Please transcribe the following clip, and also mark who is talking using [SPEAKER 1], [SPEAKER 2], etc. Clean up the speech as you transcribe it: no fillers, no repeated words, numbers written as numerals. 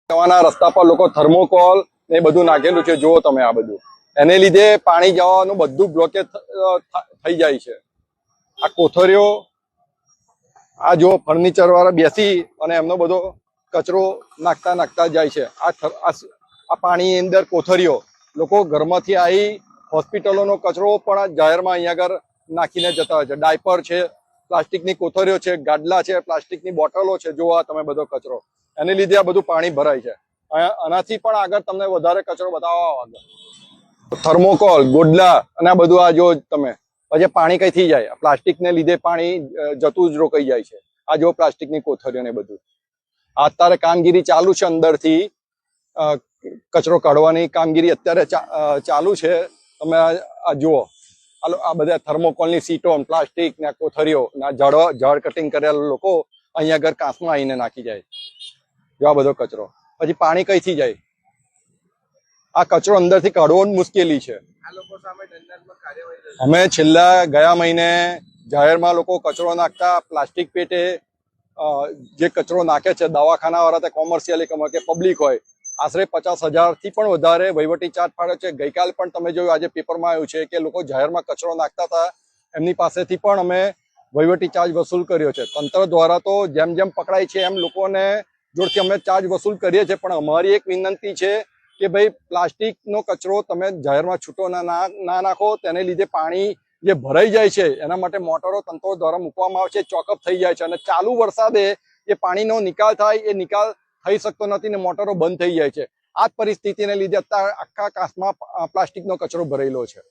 [SPEAKER 1] જવાના રસ્તા પર લોકો થર્મોકોલ ને બધું નાખેલું છે. જુઓ તમે આ બધું, એને લીધે પાણી જવાનું બધું બ્લોકેજ થઈ જાય છે. આ કોથળીઓ, આ જો ફર્નિચર વાળા બેસી અને એમનો બધો કચરો નાખતા જાય છે. આ પાણીની અંદર કોથળીઓ, લોકો ઘરમાંથી આવી હોસ્પિટલોનો કચરો પણ જાહેરમાં અહીંયા આગળ નાખીને જતા હોય છે. ડાયપર છે, પ્લાસ્ટિકની કોથળીઓ છે, ગાડલા છે, પ્લાસ્ટિકની બોટલો છે. જોવા તમે બધો કચરો, એને લીધે આ બધું પાણી ભરાય છે. આનાથી પણ આગળ તમને વધારે કચરો બતાવવા આગળ થર્મોકોલ, ગોડલા અને આ બધું આ જો તમે પછી પાણી કઈથી જાય, પ્લાસ્ટિકને લીધે પાણી જતું જ રોકાઈ જાય છે. આ જો પ્લાસ્ટિકની કોથળીઓ ને બધું. અત્યારે કામગીરી ચાલુ છે, અંદરથી કચરો કાઢવાની કામગીરી અત્યારે ચાલુ છે. તમે આ જુઓ, આ બધા થર્મોકોલની સીટો, પ્લાસ્ટિક ને કોથળીઓ, ઝાડ કટિંગ કરેલા લોકો અહીંયા આગળ કાંસમાં આવીને નાખી જાય. જો આ બધો કચરો, પછી પાણી કઈથી જાય? આ કચરો અંદરથી કાઢવો જ મુશ્કેલી છે. અમે છેલ્લા ગયા મહિને જાહેરમાં લોકો કચરો નાખતા, પ્લાસ્ટિક પેટે જે કચરો નાખે છે, દવાખાના વાળા કોમર્શિયલી કે પબ્લિક હોય, આશરે 50,000 થી પણ વધારે વહીવટી ચાર્જ પાડે છે. ગઈકાલ પણ તમે જોયું, આજે પેપરમાં આવ્યું છે કે લોકો જાહેરમાં કચરો નાખતા હતા, એમની પાસેથી પણ અમે વહીવટી ચાર્જ વસૂલ કર્યો છે. તંત્ર દ્વારા તો જેમ જેમ પકડાય છે એમ લોકોને જોડથી અમે ચાર્જ વસૂલ કરીએ છીએ. પણ અમારી એક વિનંતી છે કે ભાઈ, પ્લાસ્ટિકનો કચરો તમે જાહેરમાં છૂટો ના નાખો. તેને લીધે પાણી જે ભરાઈ જાય છે, એના માટે મોટરો તંત્રો દ્વારા મૂકવામાં આવે છે, ચોકઅપ થઈ જાય છે. અને ચાલુ વરસાદે એ પાણીનો નિકાલ થાય, એ નિકાલ થઈ શકતો નથી ને મોટરો બંધ થઈ જાય છે. આ જ પરિસ્થિતિને લીધે અત્યારે આખા કાંસમાં પ્લાસ્ટિકનો કચરો ભરેલો છે.